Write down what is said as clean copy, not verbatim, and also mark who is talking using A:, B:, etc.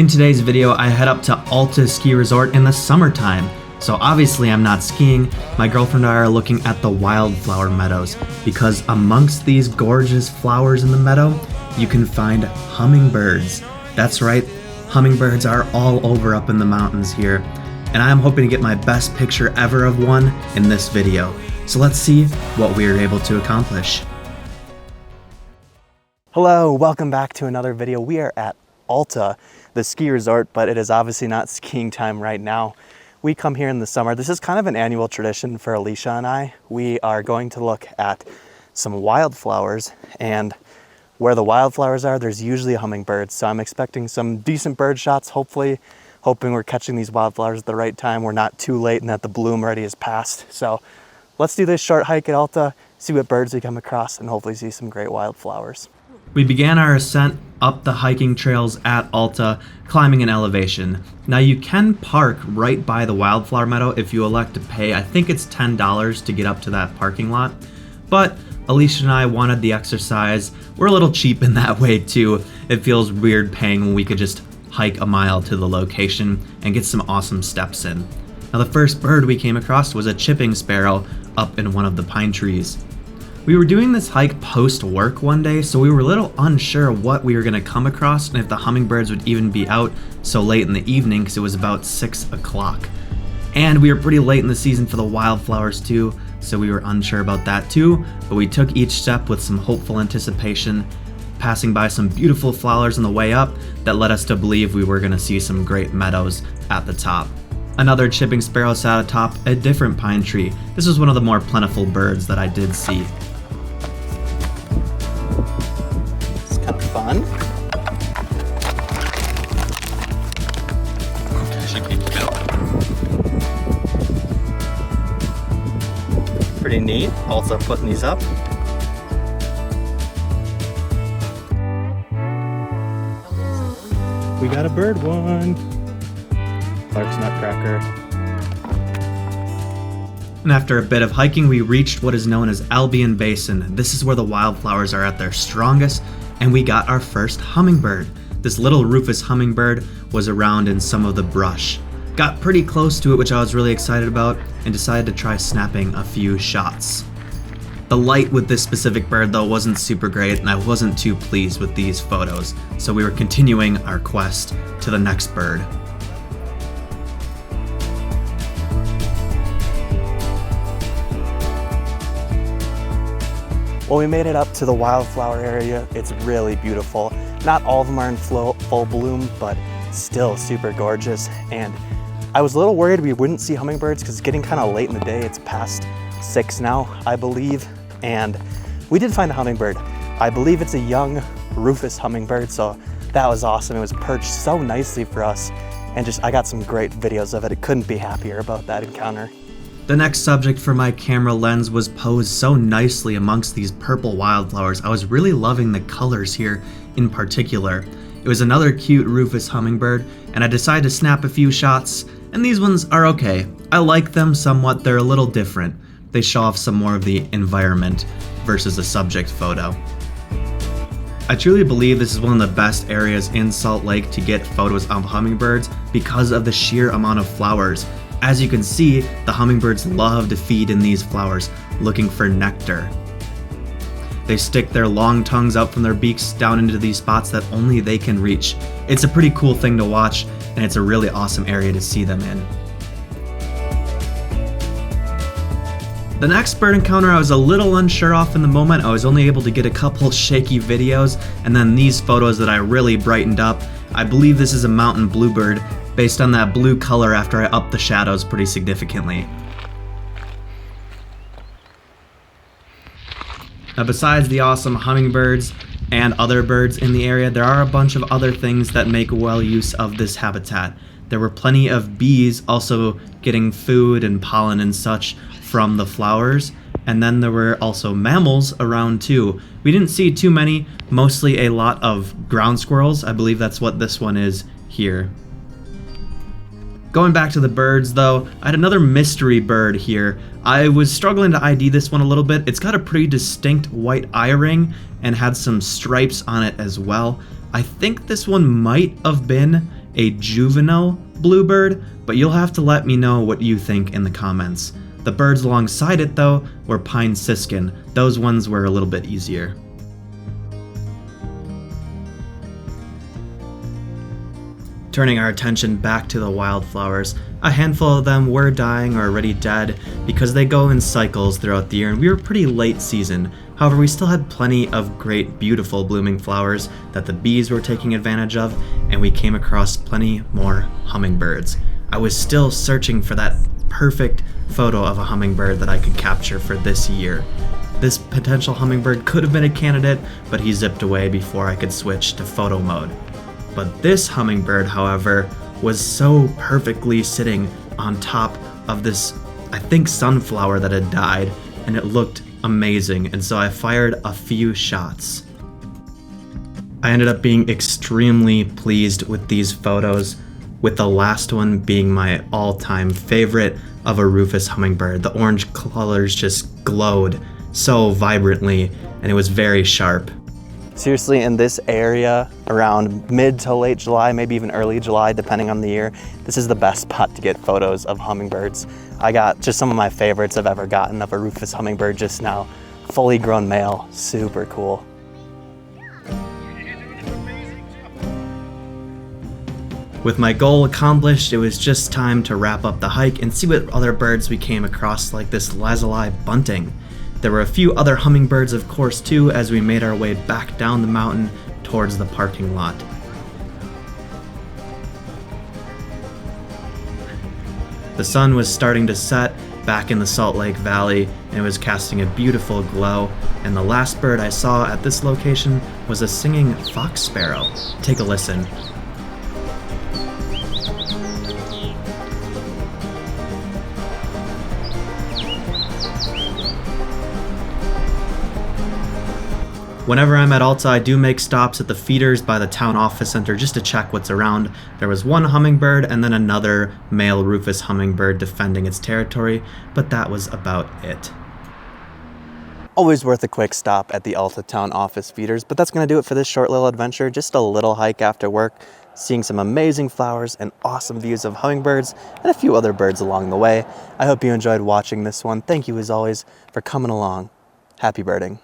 A: In today's video, I head up to Alta ski resort in the summertime. So obviously I'm not skiing, my girlfriend and I are looking at the Wildflower Meadows, because amongst these gorgeous flowers in the meadow, you can find hummingbirds. That's right, hummingbirds are all over up in the mountains here, and I'm hoping to get my best picture ever of one in this video. So let's see what we are able to accomplish.
B: Hello, welcome back to another video. We are at Alta, the ski resort, but it is obviously not skiing time right now. We come here in the summer. This is kind of an annual tradition for Alicia and I. We are going to look at some wildflowers, and where the wildflowers are, there's usually a hummingbird. So I'm expecting some decent bird shots, hopefully, hoping we're catching these wildflowers at the right time. We're not too late and that the bloom already is past. So let's do this short hike at Alta, see what birds we come across, and hopefully see some great wildflowers.
A: We began our ascent up the hiking trails at Alta, climbing an elevation. Now you can park right by the Wildflower Meadow if you elect to pay. I think it's $10 to get up to that parking lot. But Alicia and I wanted the exercise. We're a little cheap in that way too. It feels weird paying when we could just hike a mile to the location and get some awesome steps in. Now the first bird we came across was a chipping sparrow up in one of the pine trees. We were doing this hike post-work one day, so we were a little unsure what we were going to come across and if the hummingbirds would even be out so late in the evening, because it was about 6 o'clock. And we were pretty late in the season for the wildflowers too, so we were unsure about that too, but we took each step with some hopeful anticipation, passing by some beautiful flowers on the way up that led us to believe we were going to see some great meadows at the top. Another chipping sparrow sat atop a different pine tree. This was one of the more plentiful birds that I did see.
B: Fun. Pretty neat. Also putting these up. We got a bird one. Clark's nutcracker.
A: And after a bit of hiking, we reached what is known as Albion Basin. This is where the wildflowers are at their strongest, and we got our first hummingbird. This little rufous hummingbird was around in some of the brush. Got pretty close to it, which I was really excited about, and decided to try snapping a few shots. The light with this specific bird though wasn't super great, and I wasn't too pleased with these photos, so we were continuing our quest to the next bird.
B: Well, we made it up to the wildflower area. It's really beautiful. Not all of them are in full bloom, but still super gorgeous. And I was a little worried we wouldn't see hummingbirds because it's getting kind of late in the day. It's past 6 now, I believe. And we did find a hummingbird. I believe it's a young rufous hummingbird, so that was awesome. It was perched so nicely for us. And I got some great videos of it. I couldn't be happier about that encounter.
A: The next subject for my camera lens was posed so nicely amongst these purple wildflowers. I was really loving the colors here in particular. It was another cute rufous hummingbird, and I decided to snap a few shots, and these ones are okay. I like them somewhat. They're a little different. They show off some more of the environment versus a subject photo. I truly believe this is one of the best areas in Salt Lake to get photos of hummingbirds because of the sheer amount of flowers. As you can see, the hummingbirds love to feed in these flowers, looking for nectar. They stick their long tongues out from their beaks down into these spots that only they can reach. It's a pretty cool thing to watch, and it's a really awesome area to see them in. The next bird encounter I was a little unsure of in the moment. I was only able to get a couple shaky videos, and then these photos that I really brightened up. I believe this is a mountain bluebird, based on that blue color after I upped the shadows pretty significantly. Now besides the awesome hummingbirds and other birds in the area, there are a bunch of other things that make well use of this habitat. There were plenty of bees also getting food and pollen and such from the flowers, and then there were also mammals around too. We didn't see too many, mostly a lot of ground squirrels. I believe that's what this one is here. Going back to the birds though, I had another mystery bird here. I was struggling to ID this one a little bit. It's got a pretty distinct white eye ring and had some stripes on it as well. I think this one might have been a juvenile bluebird, but you'll have to let me know what you think in the comments. The birds alongside it, though, were pine siskin. Those ones were a little bit easier. Turning our attention back to the wildflowers, a handful of them were dying or already dead because they go in cycles throughout the year, and we were pretty late season. However, we still had plenty of great, beautiful blooming flowers that the bees were taking advantage of, and we came across plenty more hummingbirds. I was still searching for that perfect photo of a hummingbird that I could capture for this year. This potential hummingbird could have been a candidate, but he zipped away before I could switch to photo mode. But this hummingbird, however, was so perfectly sitting on top of this, I think, sunflower that had died, and it looked amazing, and so I fired a few shots. I ended up being extremely pleased with these photos, with the last one being my all-time favorite of a rufous hummingbird. The orange colors just glowed so vibrantly, and it was very sharp.
B: Seriously, in this area around mid to late July, maybe even early July, depending on the year, this is the best spot to get photos of hummingbirds. I got just some of my favorites I've ever gotten of a rufous hummingbird just now. Fully grown male, super cool.
A: With my goal accomplished, it was just time to wrap up the hike and see what other birds we came across, like this lazuli bunting. There were a few other hummingbirds, of course, too, as we made our way back down the mountain towards the parking lot. The sun was starting to set back in the Salt Lake Valley, and it was casting a beautiful glow, and the last bird I saw at this location was a singing fox sparrow. Take a listen. Whenever I'm at Alta, I do make stops at the feeders by the town office center just to check what's around. There was one hummingbird and then another male rufous hummingbird defending its territory, but that was about it.
B: Always worth a quick stop at the Alta town office feeders, but that's going to do it for this short little adventure. Just a little hike after work, seeing some amazing flowers and awesome views of hummingbirds and a few other birds along the way. I hope you enjoyed watching this one. Thank you as always for coming along. Happy birding.